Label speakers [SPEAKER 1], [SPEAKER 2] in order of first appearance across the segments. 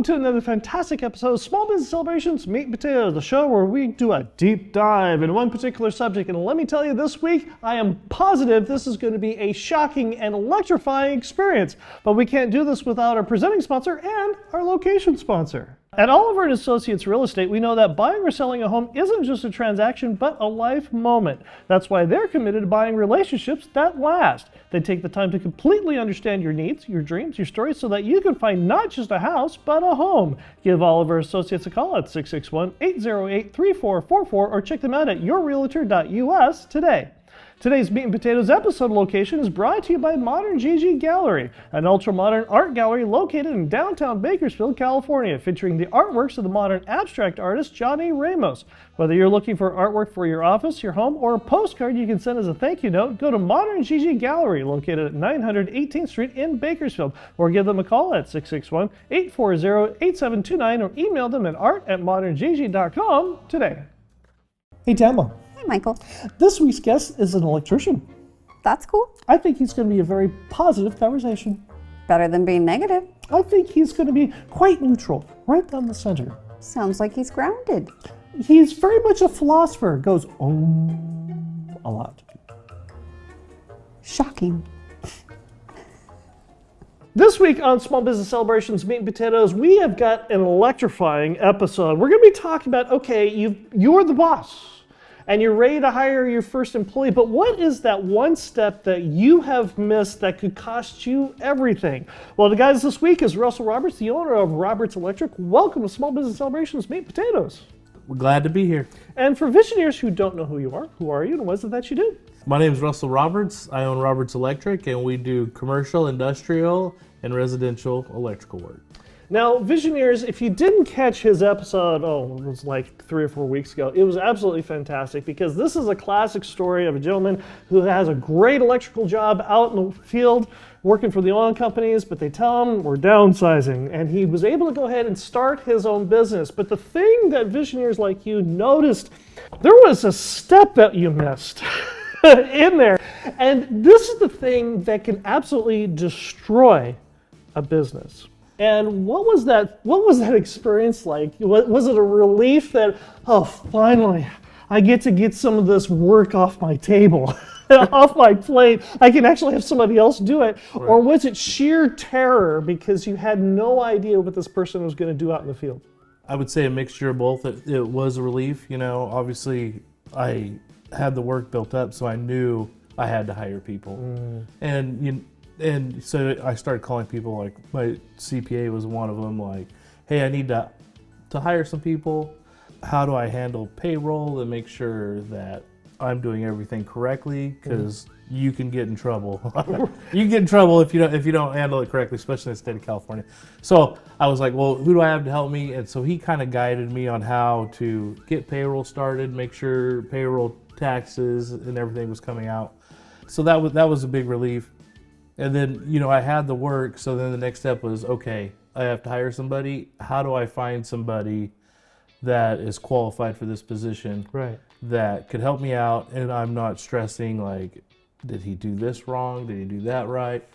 [SPEAKER 1] welcome to another fantastic episode of Small Business Celebrations Meat and Potatoes, the show where we do a deep dive in one particular subject. And let me tell you, this week, I am positive this is going to be a shocking and electrifying experience. But we can't do this without our presenting sponsor and our location sponsor. At Oliver & Associates Real Estate, we know that buying or selling a home isn't just a transaction, but a life moment. That's why they're committed to buying relationships that last. They take the time to completely understand your needs, your dreams, your stories, so that you can find not just a house, but a home. Give Oliver Associates a call at 661-808-3444 or check them out at yourrealtor.us today. Today's Meat and Potatoes episode location is brought to you by Modern GG Gallery, an ultra-modern art gallery located in downtown Bakersfield, California, featuring the artworks of the modern abstract artist Johnny Ramos. Whether you're looking for artwork for your office, your home, or a postcard you can send as a thank you note, go to Modern GG Gallery, located at 900 18th Street in Bakersfield, or give them a call at 661-840-8729 or email them at art@moderngg.com today. Hey, Tamala.
[SPEAKER 2] Hey, Michael.
[SPEAKER 1] This week's guest is an electrician.
[SPEAKER 2] That's cool.
[SPEAKER 1] I think he's going to be a very positive conversation.
[SPEAKER 2] Better than being negative.
[SPEAKER 1] I think he's going to be quite neutral, right down the center.
[SPEAKER 2] Sounds like he's grounded.
[SPEAKER 1] He's very much a philosopher, goes a lot.
[SPEAKER 2] Shocking.
[SPEAKER 1] This week on Small Business Celebrations Meat and Potatoes, we have got an electrifying episode. We're going to be talking about, okay, you're the boss. And you're ready to hire your first employee, but what is that one step that you have missed that could cost you everything? Well, the guys this week is Russell Roberts, the owner of Roberts Electric. Welcome to Small Business Celebrations Meat and Potatoes.
[SPEAKER 3] We're glad to be here.
[SPEAKER 1] And for visionaries who don't know who you are you and what is it that you do?
[SPEAKER 3] My name is Russell Roberts. I own Roberts Electric, and we do commercial, industrial, and residential electrical work.
[SPEAKER 1] Now, Visionaries, if you didn't catch his episode, it was like 3 or 4 weeks ago, it was absolutely fantastic because this is a classic story of a gentleman who has a great electrical job out in the field working for the oil companies, but they tell him we're downsizing. And he was able to go ahead and start his own business. But the thing that Visionaries like you noticed, there was a step that you missed in there. And this is the thing that can absolutely destroy a business. And what was that experience like? Was it a relief that, finally, I get to get some of this work off my table, off my plate. I can actually have somebody else do it. Right. Or was it sheer terror because you had no idea what this person was going to do out in the field?
[SPEAKER 3] I would say a mixture of both. It was a relief. Obviously I had the work built up, so I knew I had to hire people. And so I started calling people, like my CPA was one of them, like, hey, I need to hire some people. How do I handle payroll and make sure that I'm doing everything correctly? Because you can get in trouble. You can get in trouble if you don't handle it correctly, especially in the state of California. So I was like, well, who do I have to help me? And so he kind of guided me on how to get payroll started, make sure payroll taxes and everything was coming out. So that was a big relief. And then, I had the work, so then the next step was, okay, I have to hire somebody. How do I find somebody that is qualified for this position?
[SPEAKER 1] Right.
[SPEAKER 3] That could help me out, and I'm not stressing, like, did he do this wrong? Did he do that right?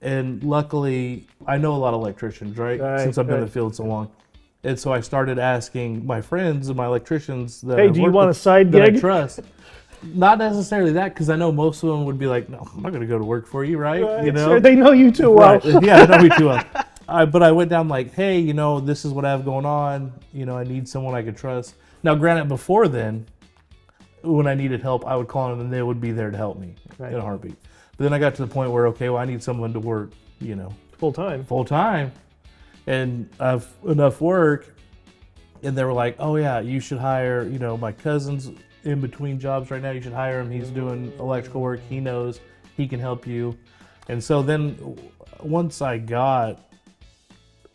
[SPEAKER 3] And luckily, I know a lot of electricians, right? Since I've been in the field so long. And so I started asking my friends and my electricians that
[SPEAKER 1] do you want a side gig?
[SPEAKER 3] I trust. Not necessarily that, because I know most of them would be like, no, I'm not going to go to work for you, right?
[SPEAKER 1] Sure, they know you too well.
[SPEAKER 3] Right. Yeah, they know me too well. But I went down like, hey, this is what I have going on. I need someone I could trust. Now, granted, before then, when I needed help, I would call them and they would be there to help me in a heartbeat. But then I got to the point where, okay, well, I need someone to work,
[SPEAKER 1] Full time.
[SPEAKER 3] And I've enough work. And they were like, oh, yeah, you should hire, my cousin's in between jobs right now. You should hire him. He's doing electrical work. He knows. He can help you. And so then once I got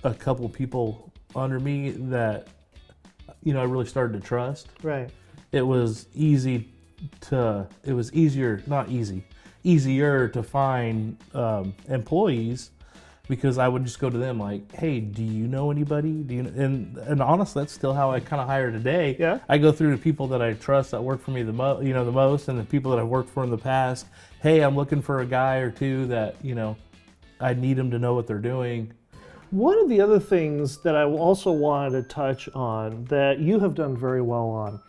[SPEAKER 3] a couple people under me that, I really started to trust.
[SPEAKER 1] Right.
[SPEAKER 3] It was easier to find employees, because I would just go to them like, hey, do you know anybody? And honestly, that's still how I kind of hire today.
[SPEAKER 1] Yeah.
[SPEAKER 3] I go through the people that I trust that work for me the most, and the people that I've worked for in the past. Hey, I'm looking for a guy or two that, I need them to know what they're doing.
[SPEAKER 1] One of the other things that I also wanted to touch on that you have done very well on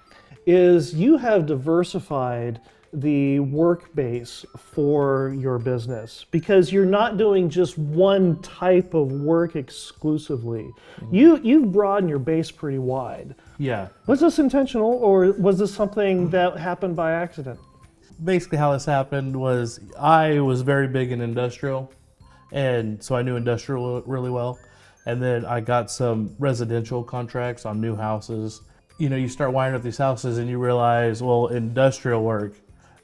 [SPEAKER 1] is you have diversified the work base for your business because you're not doing just one type of work exclusively. You've broadened your base pretty wide.
[SPEAKER 3] Yeah.
[SPEAKER 1] Was this intentional or was this something that happened by accident?
[SPEAKER 3] Basically how this happened was I was very big in industrial, and so I knew industrial really well. And then I got some residential contracts on new houses. You know, you start wiring up these houses and you realize, well, industrial work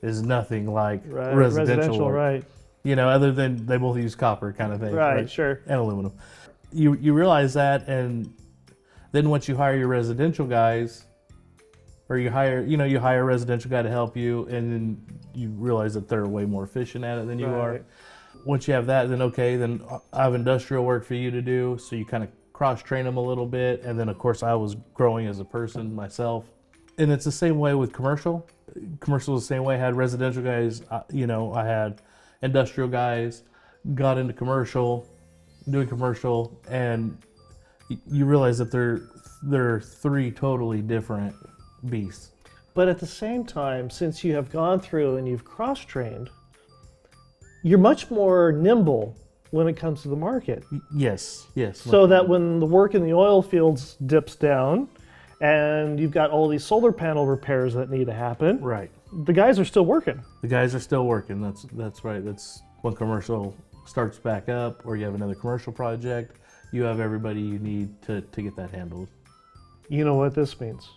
[SPEAKER 3] is nothing like residential work.
[SPEAKER 1] Right.
[SPEAKER 3] You know, other than they both use copper kind of thing.
[SPEAKER 1] Right, sure.
[SPEAKER 3] And aluminum. You realize that, and then once you hire your residential guys, or you hire a residential guy to help you, and then you realize that they're way more efficient at it than you are. Once you have that, then okay, then I have industrial work for you to do. So you kind of cross-train them a little bit. And then, of course, I was growing as a person myself. And it's the same way with commercial. Commercial is the same way. I had residential guys, I had industrial guys, got into commercial, doing commercial, and you realize that they're three totally different beasts.
[SPEAKER 1] But at the same time, since you have gone through and you've cross-trained, you're much more nimble when it comes to the market.
[SPEAKER 3] Yes.
[SPEAKER 1] So that when the work in the oil fields dips down and you've got all these solar panel repairs that need to happen,
[SPEAKER 3] Right.
[SPEAKER 1] the guys are still working.
[SPEAKER 3] The guys are still working. That's right. That's when commercial starts back up, or you have another commercial project, you have everybody you need to get that handled.
[SPEAKER 1] You know what this means?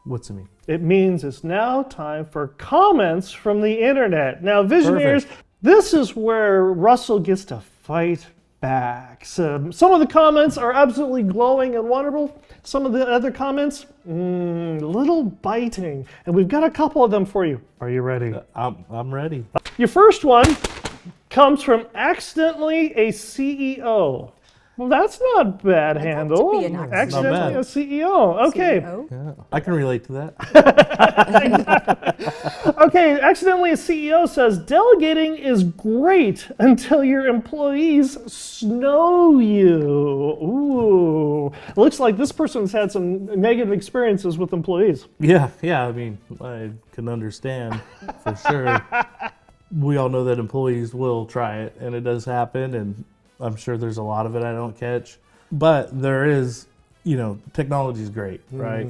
[SPEAKER 3] What's it mean?
[SPEAKER 1] It means it's now time for comments from the internet. Now, Visionaries,
[SPEAKER 3] Perfect.
[SPEAKER 1] This is where Russell gets to fight back. So, some of the comments are absolutely glowing and wonderful. Some of the other comments, a little biting. And we've got a couple of them for you. Are you ready?
[SPEAKER 3] I'm ready.
[SPEAKER 1] Your first one comes from accidentally a CEO. Well, that's not a bad handle.
[SPEAKER 2] to be an accident.
[SPEAKER 1] Accidentally
[SPEAKER 3] Not
[SPEAKER 1] a CEO. Okay.
[SPEAKER 2] CEO.
[SPEAKER 3] Yeah, I can relate to that.
[SPEAKER 1] Okay, accidentally a CEO says delegating is great until your employees snow you. Ooh. Looks like this person's had some negative experiences with employees.
[SPEAKER 3] Yeah. I mean, I can understand for sure. We all know that employees will try it, and it does happen, and I'm sure there's a lot of it I don't catch. But there is, technology is great, right?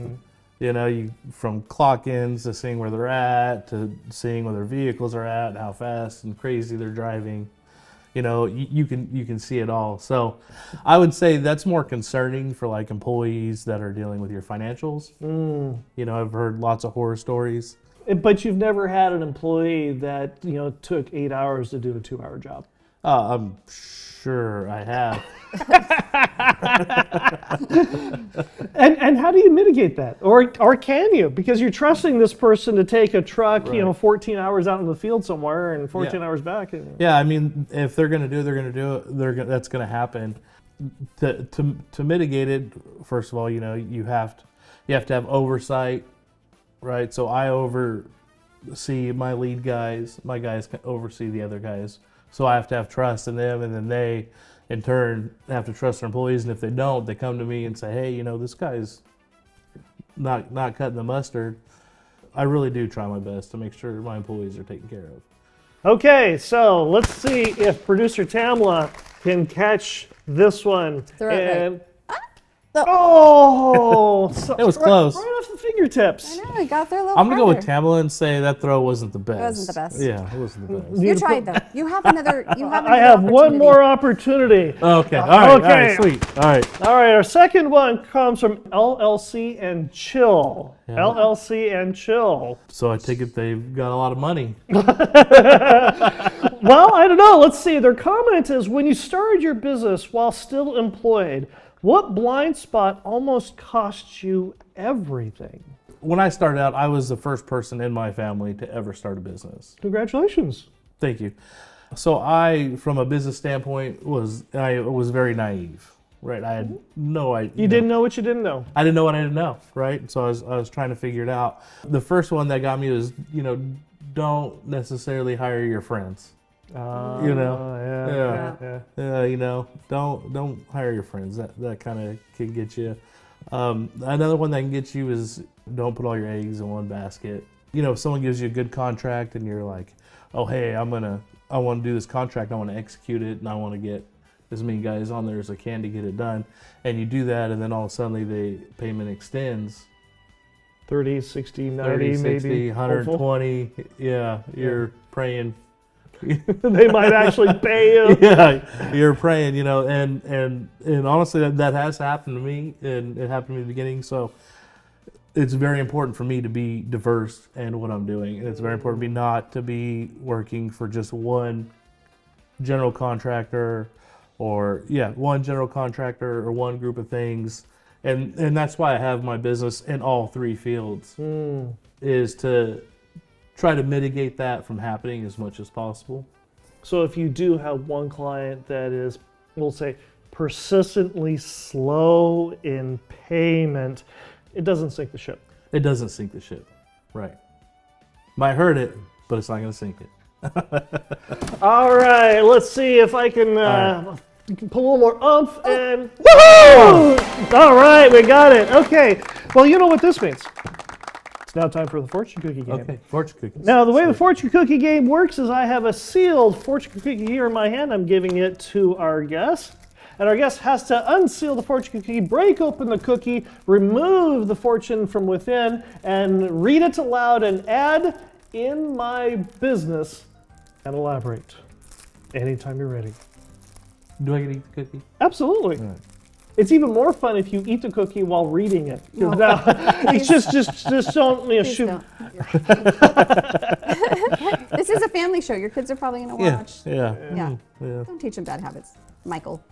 [SPEAKER 3] From clock-ins to seeing where they're at, to seeing where their vehicles are at, and how fast and crazy they're driving. You can see it all. So I would say that's more concerning for like employees that are dealing with your financials. I've heard lots of horror stories.
[SPEAKER 1] But you've never had an employee that, took 8 hours to do a 2-hour job.
[SPEAKER 3] I'm sure I have.
[SPEAKER 1] And how do you mitigate that? Or can you? Because you're trusting this person to take a truck,
[SPEAKER 3] Right.
[SPEAKER 1] 14 hours out in the field somewhere and 14
[SPEAKER 3] Yeah.
[SPEAKER 1] hours back.
[SPEAKER 3] Yeah, I mean, if they're going to do it, they're going to do it. That's going to happen. To mitigate it, first of all, you have to have oversight, right? So I oversee my lead guys. My guys oversee the other guys. So I have to have trust in them, and then they, in turn, have to trust their employees. And if they don't, they come to me and say, "Hey, this guy's not cutting the mustard." I really do try my best to make sure my employees are taken care of.
[SPEAKER 1] Okay, so let's see if producer Tamala can catch this one.
[SPEAKER 2] Throw it right.
[SPEAKER 1] Oh, so
[SPEAKER 3] It was close.
[SPEAKER 1] Right off the fingertips.
[SPEAKER 2] I know, we got there a little
[SPEAKER 3] I'm gonna go with
[SPEAKER 2] farther.
[SPEAKER 3] Tamala and say that throw wasn't the best.
[SPEAKER 2] It wasn't the best.
[SPEAKER 3] Yeah, it wasn't the best.
[SPEAKER 2] You tried though. You have another.
[SPEAKER 1] I have one more opportunity.
[SPEAKER 3] Okay. All right.
[SPEAKER 1] Okay.
[SPEAKER 3] Sweet. All right.
[SPEAKER 1] All right, our second one comes from LLC and Chill.
[SPEAKER 3] Yeah.
[SPEAKER 1] LLC and Chill.
[SPEAKER 3] So I take it they've got a lot of money.
[SPEAKER 1] Well, I don't know. Let's see. Their comment is, when you started your business while still employed, what blind spot almost cost you everything?
[SPEAKER 3] When I started out, I was the first person in my family to ever start a business.
[SPEAKER 1] Congratulations.
[SPEAKER 3] Thank you. So I, from a business standpoint, was very naive, right? I had no idea.
[SPEAKER 1] You didn't know what you didn't know.
[SPEAKER 3] I didn't know what I didn't know, right? So I was trying to figure it out. The first one that got me was, don't necessarily hire your friends. You know?
[SPEAKER 1] Yeah.
[SPEAKER 3] You know, don't hire your friends. That kind of can get you. Another one that can get you is don't put all your eggs in one basket. You know, if someone gives you a good contract and you're like, oh, hey, I want to do this contract, I want to execute it, and I want to get as many guys on there as I can to get it done. And you do that, and then all of a sudden the payment extends.
[SPEAKER 1] 30, 60, 90,
[SPEAKER 3] 30, 60,
[SPEAKER 1] maybe.
[SPEAKER 3] 120. Hopeful. Yeah, you're praying.
[SPEAKER 1] They might actually pay you.
[SPEAKER 3] Yeah, you're praying, you know, and honestly, that has happened to me, and it happened to me in the beginning. So it's very important for me to be diverse in what I'm doing. And it's very important for me not to be working for just one general contractor one general contractor or one group of things. And that's why I have my business in all three fields, is to try to mitigate that from happening as much as possible.
[SPEAKER 1] So if you do have one client that is, we'll say, persistently slow in payment, it doesn't sink the ship.
[SPEAKER 3] It doesn't sink the ship, right? Might hurt it, but it's not going to sink it.
[SPEAKER 1] All right, let's see if I can put a little more oomph and woohoo! All right, we got it. Okay, well, you know what this means. It's now time for the fortune cookie game.
[SPEAKER 3] Okay, fortune cookies.
[SPEAKER 1] Now, the way the fortune cookie game works is I have a sealed fortune cookie here in my hand. I'm giving it to our guest. And our guest has to unseal the fortune cookie, break open the cookie, remove the fortune from within, and read it aloud and add in my business and elaborate. Anytime you're ready.
[SPEAKER 3] Do I get to eat the cookie?
[SPEAKER 1] Absolutely.
[SPEAKER 3] Right.
[SPEAKER 1] It's even more fun if you eat the cookie while reading it.
[SPEAKER 2] No.
[SPEAKER 1] Now, it's just don't
[SPEAKER 2] Please
[SPEAKER 1] shoot.
[SPEAKER 2] don't. This is a family show. Your kids are probably going to watch.
[SPEAKER 3] Yeah.
[SPEAKER 2] Yeah.
[SPEAKER 3] Yeah.
[SPEAKER 2] Don't teach them bad habits, Michael.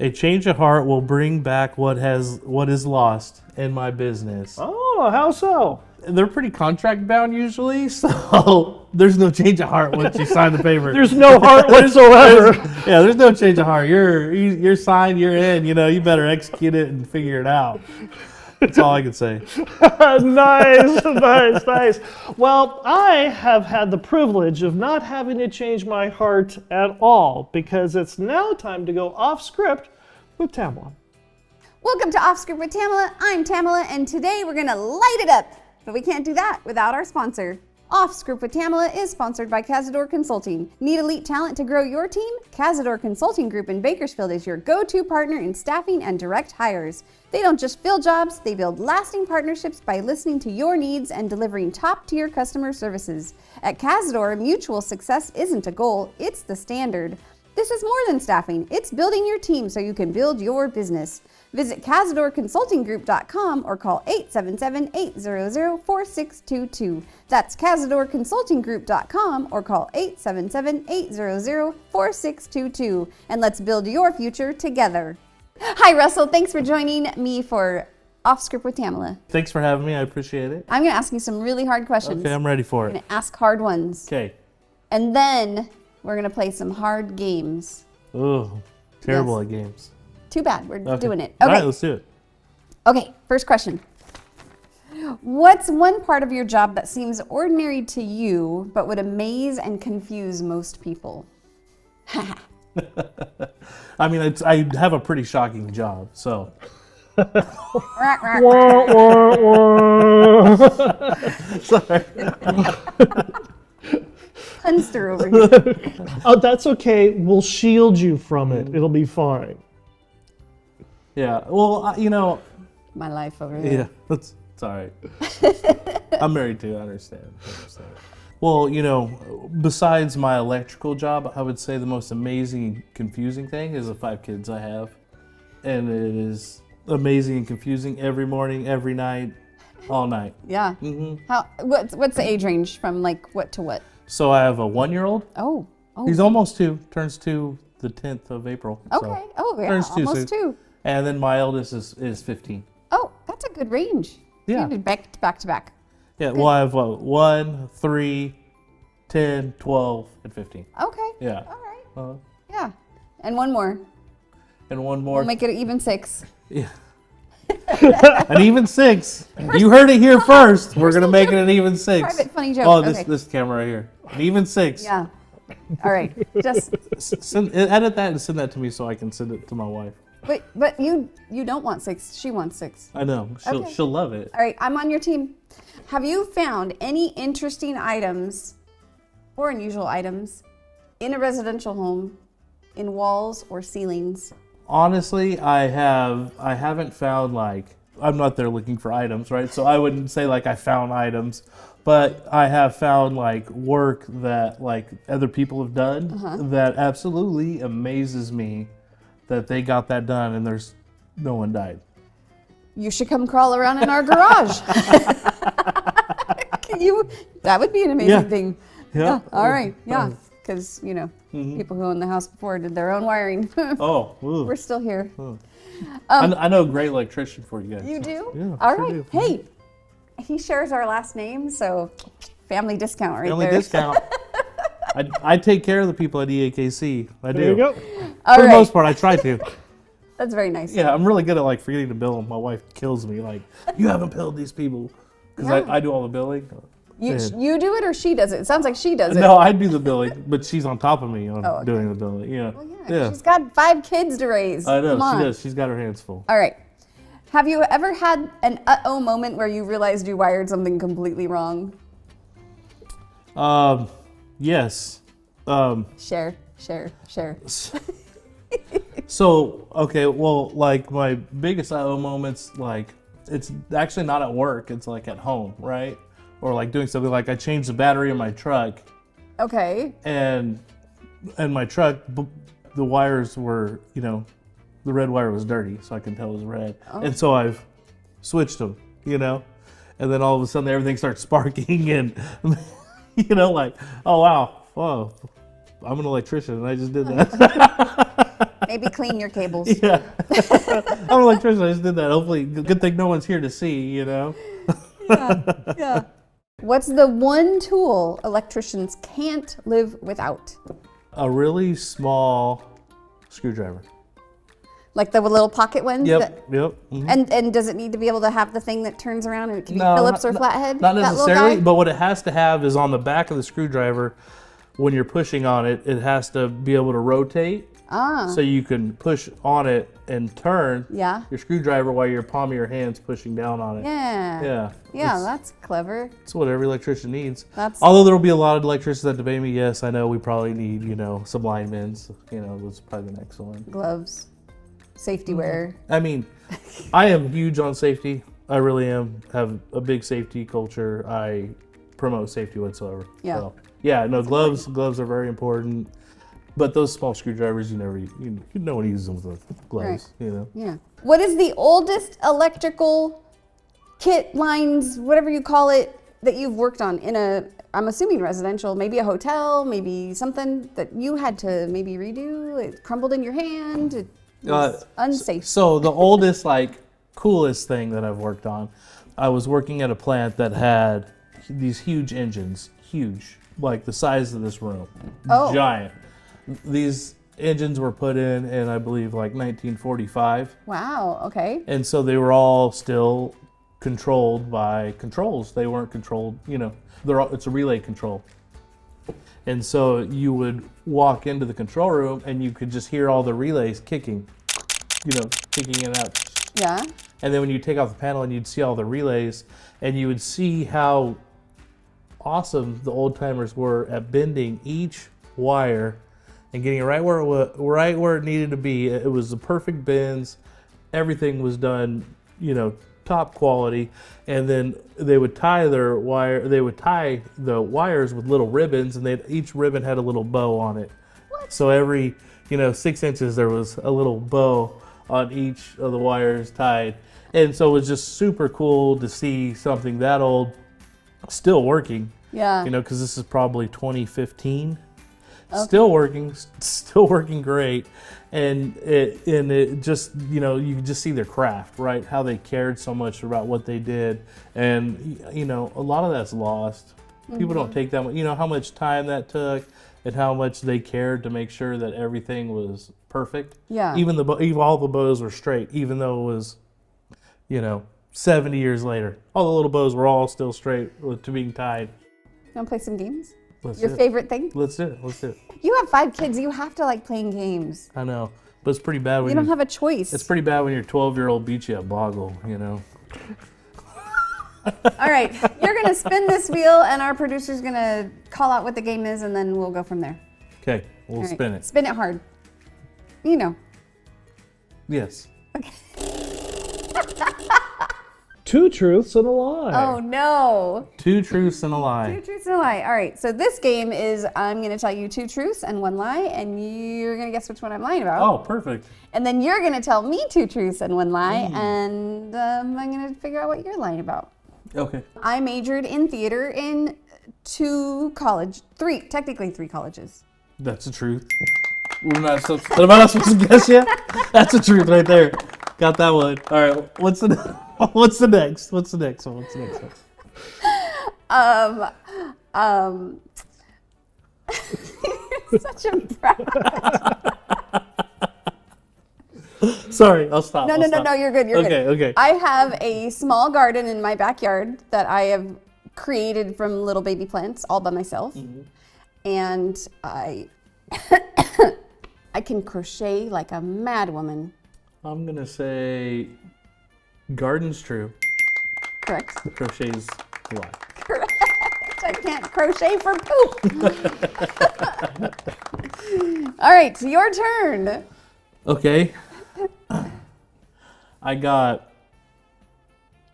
[SPEAKER 3] A change of heart will bring back what is lost in my business.
[SPEAKER 1] Oh, how so?
[SPEAKER 3] They're pretty contract bound usually, so there's no change of heart once you sign the paper.
[SPEAKER 1] There's no heart whatsoever.
[SPEAKER 3] Yeah, there's no change of heart. You're signed, you're in. You know, you better execute it and figure it out. That's all I can say.
[SPEAKER 1] Nice. Well, I have had the privilege of not having to change my heart at all because it's now time to go off script with Tamala.
[SPEAKER 2] Welcome to Off Script with Tamala. I'm Tamala, and today we're going to light it up. But we can't do that without our sponsor. Off Script with Tamala is sponsored by Cazador Consulting. Need elite talent to grow your team? Cazador Consulting Group in Bakersfield is your go-to partner in staffing and direct hires. They don't just fill jobs, they build lasting partnerships by listening to your needs and delivering top-tier customer services. At Cazador, mutual success isn't a goal, it's the standard. This is more than staffing, it's building your team so you can build your business. Visit CazadorConsultingGroup.com or call 877-800-4622. That's CazadorConsultingGroup.com or call 877-800-4622. And let's build your future together. Hi, Russell. Thanks for joining me for Off Script with Tamala.
[SPEAKER 3] Thanks for having me. I appreciate it.
[SPEAKER 2] I'm going to ask you some really hard questions.
[SPEAKER 3] Okay, I'm ready for
[SPEAKER 2] I'm
[SPEAKER 3] it.
[SPEAKER 2] going to ask hard ones.
[SPEAKER 3] Okay.
[SPEAKER 2] And then we're going to play some hard games.
[SPEAKER 3] Oh, terrible
[SPEAKER 2] Yes.
[SPEAKER 3] at games.
[SPEAKER 2] Too bad. We're doing it.
[SPEAKER 3] All
[SPEAKER 2] Okay.
[SPEAKER 3] right, let's do it.
[SPEAKER 2] Okay, first question. What's one part of your job that seems ordinary to you but would amaze and confuse most people?
[SPEAKER 3] I mean, I have a pretty shocking job, so.
[SPEAKER 2] Rat, rat.
[SPEAKER 1] Wah, wah, wah.
[SPEAKER 3] Sorry.
[SPEAKER 2] Punster over here.
[SPEAKER 1] Oh, that's okay. We'll shield you from it. It'll be fine.
[SPEAKER 3] Yeah, well, you know,
[SPEAKER 2] My life over here.
[SPEAKER 3] yeah, that's all right. I'm married too, I understand. Well, you know, besides my electrical job, I would say the most amazing and confusing thing is the 5 kids I have. And it is amazing and confusing every morning, every night, all night.
[SPEAKER 2] Yeah.
[SPEAKER 3] Mm-hmm.
[SPEAKER 2] What's the age range from like what to what?
[SPEAKER 3] So I have a 1-year-old.
[SPEAKER 2] Oh.
[SPEAKER 3] He's almost 2, turns 2 the 10th of April.
[SPEAKER 2] Okay.
[SPEAKER 3] So.
[SPEAKER 2] Oh, yeah.
[SPEAKER 3] Turns 2
[SPEAKER 2] Almost
[SPEAKER 3] soon.
[SPEAKER 2] 2.
[SPEAKER 3] And then my eldest is 15.
[SPEAKER 2] Oh, that's a good range.
[SPEAKER 3] Yeah.
[SPEAKER 2] You did back to back.
[SPEAKER 3] Yeah, well, I have 1, 3, 10, 12, and 15.
[SPEAKER 2] Okay.
[SPEAKER 3] Yeah.
[SPEAKER 2] All right.
[SPEAKER 3] Uh,
[SPEAKER 2] Yeah. And one more.
[SPEAKER 3] and one more.
[SPEAKER 2] We'll make it even 6.
[SPEAKER 3] Yeah. An even 6. You heard it here first. We're gonna make it an even 6.
[SPEAKER 2] Private funny joke.
[SPEAKER 3] Oh,
[SPEAKER 2] Okay.
[SPEAKER 3] this camera right here. An even 6.
[SPEAKER 2] Yeah. All right, just
[SPEAKER 3] Edit that and send that to me so I can send it to my wife.
[SPEAKER 2] but you don't want 6. She wants 6.
[SPEAKER 3] I know.
[SPEAKER 2] Okay.
[SPEAKER 3] She'll love it.
[SPEAKER 2] All right, I'm on your team. Have you found any interesting items or unusual items in a residential home, in walls or ceilings?
[SPEAKER 3] Honestly, I haven't found, like, I'm not there looking for items, right? So I wouldn't say like I found items, but I have found like work that like other people have done that absolutely amazes me that they got that done and there's no one died.
[SPEAKER 2] You should come crawl around in our garage. That would be an amazing thing.
[SPEAKER 3] Yeah.
[SPEAKER 2] All right. Yeah. Because, people who owned the house before did their own wiring.
[SPEAKER 3] Oh, ooh.
[SPEAKER 2] We're still here.
[SPEAKER 3] I know a great electrician for you guys.
[SPEAKER 2] You do?
[SPEAKER 3] Yeah.
[SPEAKER 2] All
[SPEAKER 3] sure
[SPEAKER 2] right.
[SPEAKER 3] do.
[SPEAKER 2] Hey, he shares our last name, so family discount right
[SPEAKER 3] Family
[SPEAKER 2] there.
[SPEAKER 3] discount. I take care of the people at EAKC. I do.
[SPEAKER 1] There you go.
[SPEAKER 2] All
[SPEAKER 3] For the
[SPEAKER 2] right.
[SPEAKER 3] most part, I try to.
[SPEAKER 2] That's very nice.
[SPEAKER 3] Yeah, I'm really good at like forgetting to bill them. My wife kills me. Like, you haven't billed these people because
[SPEAKER 2] Yeah.
[SPEAKER 3] I do all the billing.
[SPEAKER 2] You do it or she does it? It sounds like she does it.
[SPEAKER 3] No, I do the billing, but she's on top of me on
[SPEAKER 2] Oh, okay.
[SPEAKER 3] doing the billing. Yeah.
[SPEAKER 2] Well, yeah. She's got 5 kids to raise.
[SPEAKER 3] I know,
[SPEAKER 2] Come on.
[SPEAKER 3] she does. She's got her hands full.
[SPEAKER 2] All right. Have you ever had an uh-oh moment where you realized you wired something completely wrong?
[SPEAKER 3] Yes.
[SPEAKER 2] Share.
[SPEAKER 3] So, okay, well, like my biggest I/O moments, like it's actually not at work, it's like at home, right? Or like doing something like I changed the battery in my truck
[SPEAKER 2] Okay.
[SPEAKER 3] and my truck, the wires were, the red wire was dirty, so I can tell it was red.
[SPEAKER 2] Oh.
[SPEAKER 3] And so I've switched them, and then all of a sudden everything starts sparking and, like, oh, wow, whoa, I'm an electrician and I just did that.
[SPEAKER 2] Maybe clean your cables.
[SPEAKER 3] Yeah. I'm an electrician, I just did that. Hopefully, good thing no one's here to see,
[SPEAKER 2] Yeah. What's the one tool electricians can't live without?
[SPEAKER 3] A really small screwdriver.
[SPEAKER 2] Like the little pocket ones?
[SPEAKER 3] Yep. Mhm.
[SPEAKER 2] And does it need to be able to have the thing that turns around and it can be
[SPEAKER 3] No,
[SPEAKER 2] Phillips
[SPEAKER 3] not-
[SPEAKER 2] or flathead?
[SPEAKER 3] Not
[SPEAKER 2] that little
[SPEAKER 3] necessarily,
[SPEAKER 2] guy?
[SPEAKER 3] but what it has to have is on the back of the screwdriver, when you're pushing on it, it has to be able to rotate. So you can push on it and turn
[SPEAKER 2] Yeah.
[SPEAKER 3] your screwdriver while your palm of your hand's pushing down on it.
[SPEAKER 2] Yeah.
[SPEAKER 3] Yeah.
[SPEAKER 2] That's clever.
[SPEAKER 3] It's what every electrician needs.
[SPEAKER 2] That's
[SPEAKER 3] Although there will be a lot of electricians that debate me, yes, I know we probably need, some linemen. Was probably the next one.
[SPEAKER 2] gloves, safety wear.
[SPEAKER 3] I mean, I am huge on safety. I really am. Have a big safety culture. I promote safety whatsoever.
[SPEAKER 2] Yeah.
[SPEAKER 3] So, gloves are very important. But those small screwdrivers, no one uses them with gloves,
[SPEAKER 2] Yeah. What is the oldest electrical kit, lines, whatever you call it, that you've worked on in I'm assuming residential, maybe a hotel, maybe something that you had to maybe redo, it crumbled in your hand, it was unsafe.
[SPEAKER 3] So the oldest, coolest thing that I've worked on, I was working at a plant that had these huge engines, like the size of this room, giant. These engines were put in I believe, 1945.
[SPEAKER 2] Wow, okay.
[SPEAKER 3] And so they were all still controlled by controls. They weren't controlled, it's a relay control. And so you would walk into the control room and you could just hear all the relays kicking in and out.
[SPEAKER 2] Yeah.
[SPEAKER 3] And then when you take off the panel and you'd see all the relays and you would see how awesome the old timers were at bending each wire and getting it right where it needed to be. It was the perfect bends. Everything was done, top quality. And then they would tie the wires with little ribbons, and each ribbon had a little bow on it.
[SPEAKER 2] What?
[SPEAKER 3] So every 6 inches there was a little bow on each of the wires tied. And so it was just super cool to see something that old still working.
[SPEAKER 2] Yeah.
[SPEAKER 3] Because this is probably 2015. Okay. Still working great, and it just you can just see their craft, right? How they cared so much about what they did, and a lot of that's lost. People don't take that much. How much time that took, and how much they cared to make sure that everything was perfect.
[SPEAKER 2] Yeah.
[SPEAKER 3] Even all the bows were straight, even though it was 70 years later. All the little bows were all still straight to being tied.
[SPEAKER 2] You want to play some games?
[SPEAKER 3] Let's
[SPEAKER 2] Your
[SPEAKER 3] do it.
[SPEAKER 2] favorite thing?
[SPEAKER 3] Let's do it. Let's do it.
[SPEAKER 2] You have 5 kids. You have to like playing games.
[SPEAKER 3] I know, but it's pretty bad when
[SPEAKER 2] You don't have a choice.
[SPEAKER 3] It's pretty bad when your 12-year-old beats you at Boggle. You know.
[SPEAKER 2] All right, you're gonna spin this wheel, and our producer's gonna call out what the game is, and then we'll go from there.
[SPEAKER 3] Okay, we'll
[SPEAKER 2] All right,
[SPEAKER 3] spin it.
[SPEAKER 2] Spin it hard. You know.
[SPEAKER 3] Yes.
[SPEAKER 1] Two truths and a lie.
[SPEAKER 2] Oh no.
[SPEAKER 3] 2 truths and a lie.
[SPEAKER 2] 2 truths and a lie. All right, so this game is I'm gonna tell you 2 truths and 1 lie, and you're gonna guess which one I'm lying about.
[SPEAKER 3] Oh, perfect.
[SPEAKER 2] And then you're gonna tell me 2 truths and 1 lie, and I'm gonna figure out what you're lying about.
[SPEAKER 3] Okay.
[SPEAKER 2] I majored in theater in 3 technically 3 colleges.
[SPEAKER 3] That's the truth. Am I not supposed to guess yet? That's the truth right there. Got that one. All right. What's the next? What's the next one?
[SPEAKER 2] Such a brat.
[SPEAKER 3] Sorry, I'll stop.
[SPEAKER 2] No, you're good. You're good.
[SPEAKER 3] Okay.
[SPEAKER 2] I have a small garden in my backyard that I have created from little baby plants all by myself.
[SPEAKER 3] Mm-hmm.
[SPEAKER 2] And I I can crochet like a mad woman.
[SPEAKER 3] I'm gonna say garden's true.
[SPEAKER 2] Correct.
[SPEAKER 3] Crochet's a lie.
[SPEAKER 2] Correct. I can't crochet for poop. All right, your turn.
[SPEAKER 3] Okay. I got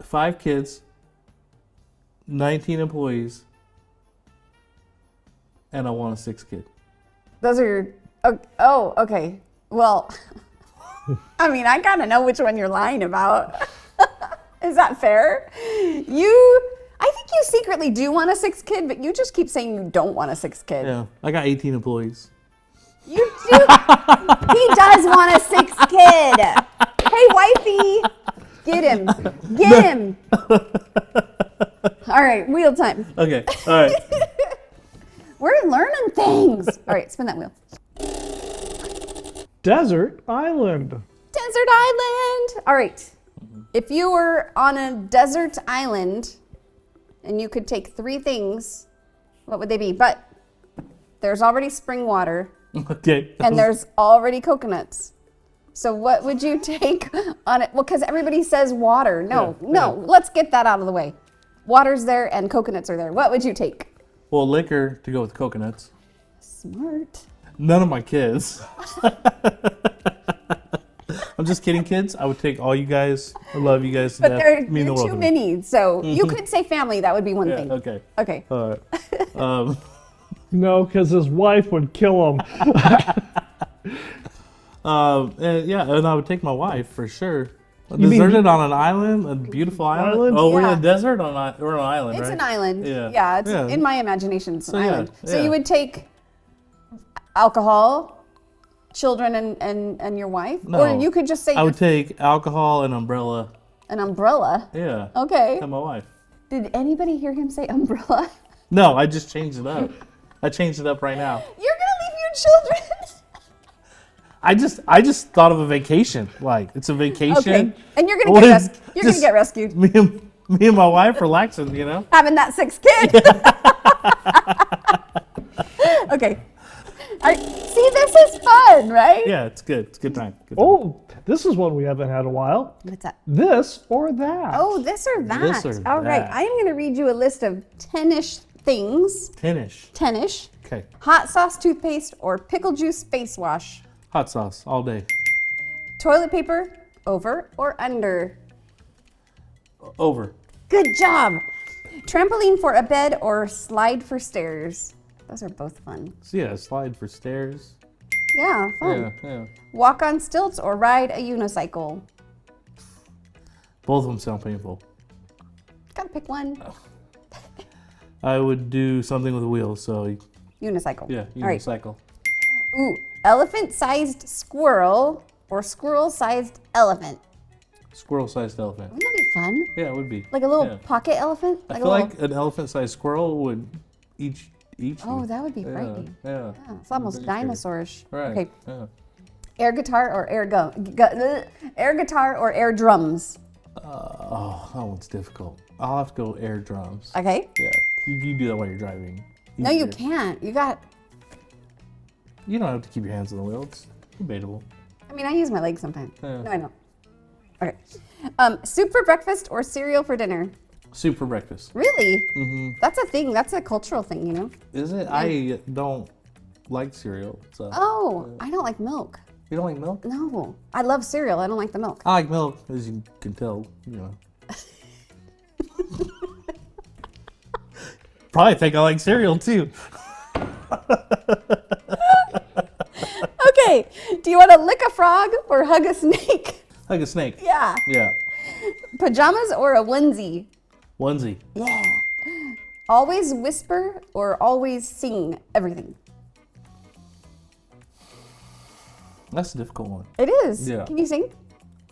[SPEAKER 3] 5 kids, 19 employees, and I want a 6th kid.
[SPEAKER 2] Those are your. Oh, okay. Well, I mean, I gotta know which one you're lying about. Is that fair? I think you secretly do want a 6th kid, but you just keep saying you don't want a 6th kid.
[SPEAKER 3] Yeah, I got 18 employees.
[SPEAKER 2] You do. He does want a 6th kid. Hey, wifey, get him. Get him. All right, wheel time.
[SPEAKER 3] Okay, all right.
[SPEAKER 2] We're learning things. All right, spin that wheel.
[SPEAKER 1] Desert island.
[SPEAKER 2] Desert island. All right. If you were on a desert island and you could take 3 things, what would they be? But there's already spring water
[SPEAKER 3] Okay.
[SPEAKER 2] and there's already coconuts. So what would you take on it? Well, because everybody says water. No, let's get that out of the way. Water's there and coconuts are there. What would you take?
[SPEAKER 3] Well, liquor to go with coconuts.
[SPEAKER 2] Smart.
[SPEAKER 3] None of my kids. I'm just kidding, kids. I would take all you guys. I love you guys to
[SPEAKER 2] But
[SPEAKER 3] death.
[SPEAKER 2] there
[SPEAKER 3] Mean the
[SPEAKER 2] are
[SPEAKER 3] world
[SPEAKER 2] too
[SPEAKER 3] to me.
[SPEAKER 2] many. So you could say family. That would be one
[SPEAKER 3] Yeah,
[SPEAKER 2] thing.
[SPEAKER 3] okay.
[SPEAKER 2] Okay.
[SPEAKER 3] All right.
[SPEAKER 1] No, because his wife would kill him.
[SPEAKER 3] And I would take my wife for sure.
[SPEAKER 1] You mean-
[SPEAKER 3] Deserted on an island, a beautiful island.
[SPEAKER 1] Island?
[SPEAKER 3] Oh, we're in
[SPEAKER 2] Yeah.
[SPEAKER 3] a desert. We're on an island,
[SPEAKER 2] It's
[SPEAKER 3] right?
[SPEAKER 2] an island.
[SPEAKER 3] Yeah.
[SPEAKER 2] It's
[SPEAKER 3] Yeah.
[SPEAKER 2] in my imagination. It's an
[SPEAKER 3] So, yeah,
[SPEAKER 2] island. So
[SPEAKER 3] yeah.
[SPEAKER 2] you would take alcohol, children, and your wife,
[SPEAKER 3] No.
[SPEAKER 2] or you could just say
[SPEAKER 3] I would take alcohol and umbrella.
[SPEAKER 2] an umbrella.
[SPEAKER 3] Yeah.
[SPEAKER 2] Okay.
[SPEAKER 3] And my wife.
[SPEAKER 2] Did anybody hear him say umbrella?
[SPEAKER 3] No, I just changed it up. I changed it up right now.
[SPEAKER 2] You're gonna leave your children.
[SPEAKER 3] I just thought of a vacation. Like it's a vacation.
[SPEAKER 2] Okay. And you're gonna
[SPEAKER 3] What
[SPEAKER 2] get
[SPEAKER 3] is-
[SPEAKER 2] you're gonna
[SPEAKER 3] just-
[SPEAKER 2] get rescued.
[SPEAKER 3] Me and my wife relaxing, you know.
[SPEAKER 2] Having that 6th kid. Okay. All right. See, this is fun, right?
[SPEAKER 3] Yeah, it's good. It's a good time. Good time.
[SPEAKER 1] Oh, this is one we haven't had in a while.
[SPEAKER 2] What's that?
[SPEAKER 1] This or that.
[SPEAKER 2] Oh, this or that.
[SPEAKER 3] This or
[SPEAKER 2] All right.
[SPEAKER 3] that.
[SPEAKER 2] I am going to read you a list of 10-ish things.
[SPEAKER 3] 10-ish.
[SPEAKER 2] 10-ish.
[SPEAKER 3] Okay.
[SPEAKER 2] Hot sauce toothpaste or pickle juice face wash.
[SPEAKER 3] Hot sauce all day.
[SPEAKER 2] Toilet paper, over or under.
[SPEAKER 3] Over.
[SPEAKER 2] Good job. Trampoline for a bed or slide for stairs. Those are both fun.
[SPEAKER 3] So yeah, slide for stairs.
[SPEAKER 2] Yeah, fun.
[SPEAKER 3] Yeah.
[SPEAKER 2] Walk on stilts or ride a unicycle.
[SPEAKER 3] Both of them sound painful.
[SPEAKER 2] Gotta pick one.
[SPEAKER 3] I would do something with a wheel. So
[SPEAKER 2] Unicycle.
[SPEAKER 3] yeah,
[SPEAKER 2] All right.
[SPEAKER 3] unicycle.
[SPEAKER 2] Ooh, elephant-sized squirrel or squirrel-sized elephant.
[SPEAKER 3] Squirrel-sized elephant.
[SPEAKER 2] Wouldn't that be fun?
[SPEAKER 3] Yeah, it would be.
[SPEAKER 2] Like a little
[SPEAKER 3] Yeah.
[SPEAKER 2] pocket elephant?
[SPEAKER 3] I
[SPEAKER 2] Like
[SPEAKER 3] feel
[SPEAKER 2] a little...
[SPEAKER 3] like an elephant-sized squirrel would eat
[SPEAKER 2] Oh,
[SPEAKER 3] you.
[SPEAKER 2] that would be
[SPEAKER 3] Yeah,
[SPEAKER 2] frightening.
[SPEAKER 3] yeah.
[SPEAKER 2] Yeah, it's almost
[SPEAKER 3] Pretty scary.
[SPEAKER 2] dinosaurish.
[SPEAKER 3] Right.
[SPEAKER 2] Okay,
[SPEAKER 3] Yeah.
[SPEAKER 2] air guitar or air guitar or air drums.
[SPEAKER 3] Oh, that one's difficult. I'll have to go air drums.
[SPEAKER 2] Okay.
[SPEAKER 3] Yeah, you do that while you're driving.
[SPEAKER 2] No, you
[SPEAKER 3] easier.
[SPEAKER 2] can't.
[SPEAKER 3] You don't have to keep your hands on the wheel. It's debatable.
[SPEAKER 2] I mean, I use my legs sometimes.
[SPEAKER 3] Yeah.
[SPEAKER 2] No, I don't. Okay. Soup for breakfast or cereal for dinner?
[SPEAKER 3] Soup for breakfast.
[SPEAKER 2] Really?
[SPEAKER 3] Mm-hmm.
[SPEAKER 2] That's a thing. That's a cultural thing, you know?
[SPEAKER 3] Is it? I don't like cereal. So.
[SPEAKER 2] Oh, I don't like milk.
[SPEAKER 3] You don't like milk?
[SPEAKER 2] No. I love cereal. I don't like the milk.
[SPEAKER 3] I like milk, as you can tell. You know. Probably think I like cereal too.
[SPEAKER 2] Okay. Do you want to lick a frog or hug a snake?
[SPEAKER 3] Like a snake.
[SPEAKER 2] Yeah.
[SPEAKER 3] Yeah.
[SPEAKER 2] Pajamas or a onesie?
[SPEAKER 3] Onesie.
[SPEAKER 2] Yeah. Always whisper or always sing everything?
[SPEAKER 3] That's a difficult one.
[SPEAKER 2] It is.
[SPEAKER 3] Yeah.
[SPEAKER 2] Can you sing?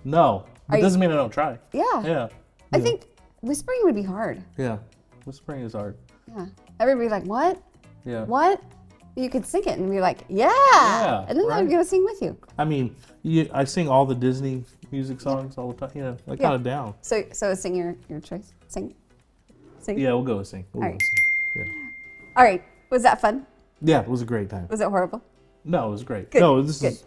[SPEAKER 3] No.
[SPEAKER 2] Are
[SPEAKER 3] It
[SPEAKER 2] you-
[SPEAKER 3] doesn't mean I don't try.
[SPEAKER 2] Yeah.
[SPEAKER 3] Yeah.
[SPEAKER 2] I think whispering would be hard.
[SPEAKER 3] Yeah. Whispering is hard.
[SPEAKER 2] Yeah. Everybody's like, what?
[SPEAKER 3] Yeah.
[SPEAKER 2] What? You could sing it and be like, yeah.
[SPEAKER 3] Yeah,
[SPEAKER 2] And then they're
[SPEAKER 3] right.
[SPEAKER 2] going to sing with you.
[SPEAKER 3] I mean, I sing all the Disney music songs all the time. You know, I kind of down.
[SPEAKER 2] So sing your choice. Sing. Sing.
[SPEAKER 3] Yeah, we'll go with sing. We'll
[SPEAKER 2] All
[SPEAKER 3] go
[SPEAKER 2] right.
[SPEAKER 3] with sing.
[SPEAKER 2] All right. Was that fun?
[SPEAKER 3] Yeah. It was a great time.
[SPEAKER 2] Was it horrible?
[SPEAKER 3] No, it was great.
[SPEAKER 2] Good,
[SPEAKER 3] No, it
[SPEAKER 2] good.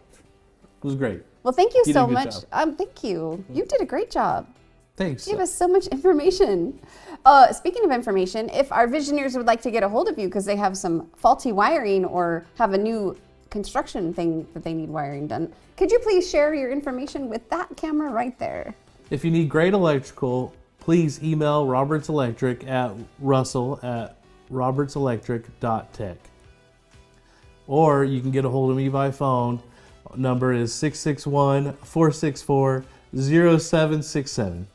[SPEAKER 3] was great.
[SPEAKER 2] Well, thank you
[SPEAKER 3] You
[SPEAKER 2] so
[SPEAKER 3] did a good
[SPEAKER 2] much.
[SPEAKER 3] job.
[SPEAKER 2] Thank you. You did a great job.
[SPEAKER 3] Thanks.
[SPEAKER 2] You gave us so much information. Speaking of information, if our visionaries would like to get a hold of you because they have some faulty wiring or have a new construction thing that they need wiring done, could you please share your information with that camera right there?
[SPEAKER 3] If you need great electrical, please email Roberts Electric at russell@robertselectric.tech. Or you can get a hold of me by phone. Number is 661-464-0767.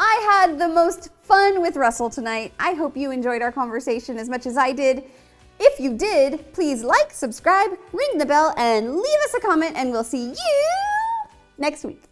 [SPEAKER 2] I had the most fun with Russell tonight. I hope you enjoyed our conversation as much as I did. If you did, please like, subscribe, ring the bell, and leave us a comment, and we'll see you next week.